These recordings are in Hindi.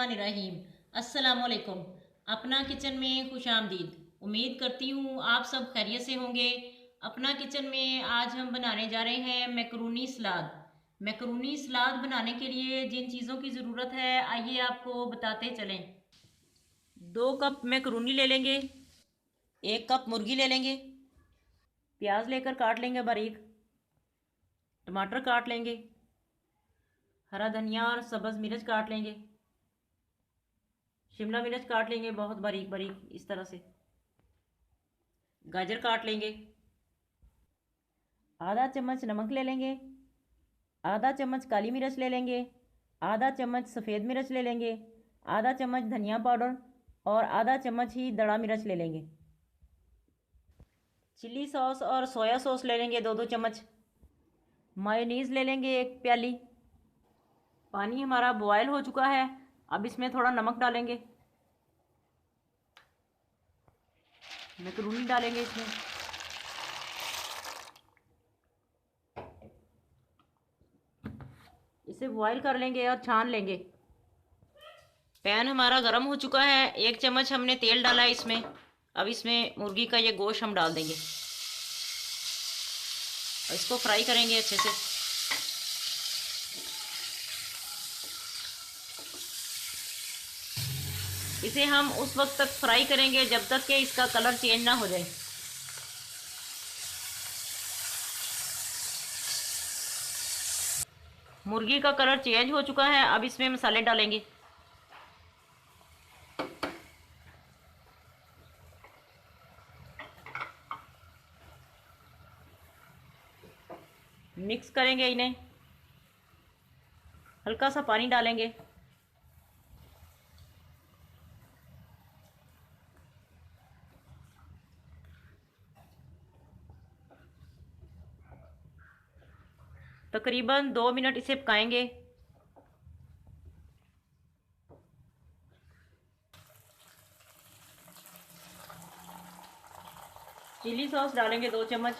बिस्मिल्लाहिर्रहमानिर्रहीम। अस्सलामुअलैकुम। अपना किचन में खुश आमदीद। उम्मीद करती हूँ आप सब खैरियत से होंगे। अपना किचन में आज हम बनाने जा रहे हैं मैकरूनी सलाद। मैकरूनी सलाद बनाने के लिए जिन चीज़ों की ज़रूरत है आइए आपको बताते चलें। 2 कप मैकरूनी ले लेंगे। 1 कप मुर्गी ले लेंगे। प्याज लेकर काट लेंगे बारीक। टमाटर काट लेंगे। हरा धनिया और सब्ज़ मिर्च काट लेंगे। शिमला मिर्च काट लेंगे बहुत बारीक बारीक इस तरह से। गाजर काट लेंगे। आधा चम्मच नमक ले लेंगे। आधा चम्मच काली मिर्च ले लेंगे। आधा चम्मच सफ़ेद मिर्च ले लेंगे। आधा चम्मच धनिया पाउडर और आधा चम्मच ही दड़ा मिर्च ले लेंगे। चिल्ली सॉस और सोया सॉस ले लेंगे 2-2 चम्मच। मायोनीज़ ले लेंगे 1 प्याली। पानी हमारा बॉयल हो चुका है। अब इसमें थोड़ा नमक डालेंगे। मैकरूनी डालेंगे इसमें। इसे बॉयल कर लेंगे और छान लेंगे। पैन हमारा गर्म हो चुका है। 1 चम्मच हमने तेल डाला है इसमें। अब इसमें मुर्गी का ये गोश्त हम डाल देंगे और इसको फ्राई करेंगे अच्छे से। इसे हम उस वक्त तक फ्राई करेंगे जब तक कि इसका कलर चेंज ना हो जाए। मुर्गी का कलर चेंज हो चुका है। अब इसमें मसाले डालेंगे। मिक्स करेंगे इन्हें। हल्का सा पानी डालेंगे। तकरीबन 2 मिनट इसे पकाएंगे। चिली सॉस डालेंगे 2 चम्मच।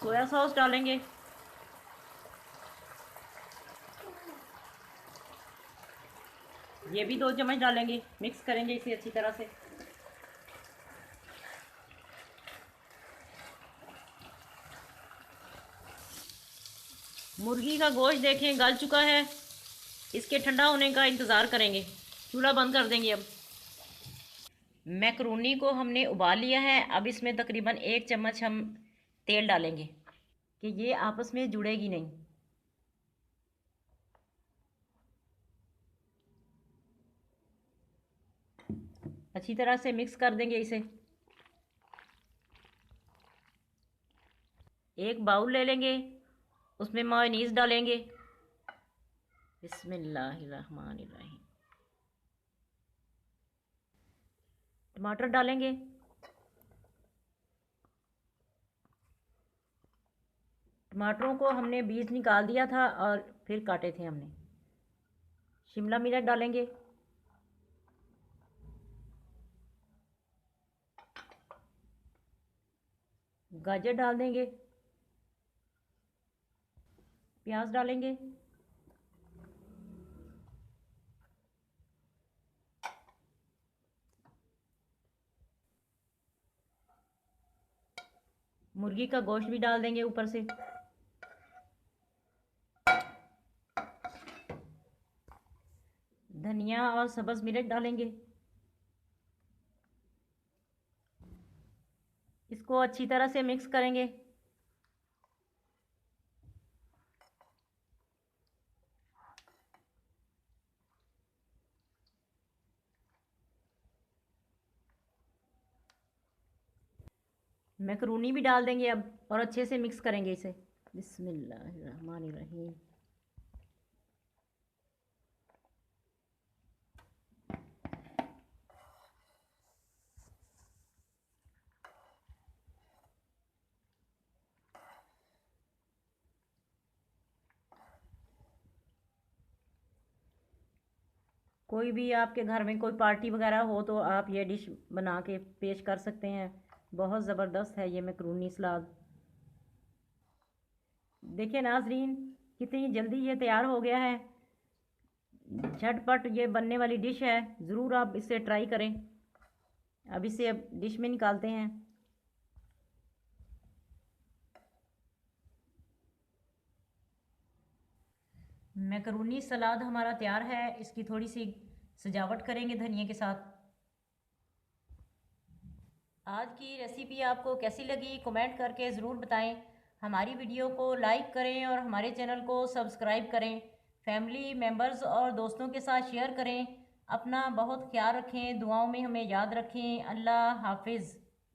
सोया सॉस डालेंगे। ये भी 2 चम्मच डालेंगे। मिक्स करेंगे इसे अच्छी तरह से। मुर्गी का गोश्त देखें गल चुका है। इसके ठंडा होने का इंतज़ार करेंगे। चूल्हा बंद कर देंगे। अब मैकरूनी को हमने उबाल लिया है। अब इसमें तकरीबन 1 चम्मच हम तेल डालेंगे कि ये आपस में जुड़ेगी नहीं। अच्छी तरह से मिक्स कर देंगे इसे। एक बाउल ले लेंगे। उसमें मायोनीज़ डालेंगे। बिस्मिल्लाहिर्रहमानिर्रहीम। टमाटर डालेंगे। टमाटरों को हमने बीज निकाल दिया था और फिर काटे थे हमने। शिमला मिर्च डालेंगे। गाजर डाल देंगे। प्याज डालेंगे। मुर्गी का गोश्त भी डाल देंगे ऊपर से। धनिया और सब्ज़ मिर्च डालेंगे। इसको अच्छी तरह से मिक्स करेंगे। मैकरूनी भी डाल देंगे अब और अच्छे से मिक्स करेंगे इसे। बिस्मिल्लाहिर्रहमानिर्रहीम। कोई भी आपके घर में कोई पार्टी वगैरह हो तो आप ये डिश बना के पेश कर सकते हैं। बहुत ज़बरदस्त है ये मैकरूनी सलाद। देखिए नाजरीन, कितनी जल्दी ये तैयार हो गया है। झटपट ये बनने वाली डिश है, ज़रूर आप इसे ट्राई करें। अब इसे डिश में निकालते हैं। मैकरोनी सलाद हमारा तैयार है। इसकी थोड़ी सी सजावट करेंगे धनिया के साथ। आज की रेसिपी आपको कैसी लगी कमेंट करके ज़रूर बताएं। हमारी वीडियो को लाइक करें और हमारे चैनल को सब्सक्राइब करें। फैमिली मेम्बर्स और दोस्तों के साथ शेयर करें। अपना बहुत ख्याल रखें, दुआओं में हमें याद रखें। अल्लाह हाफिज़।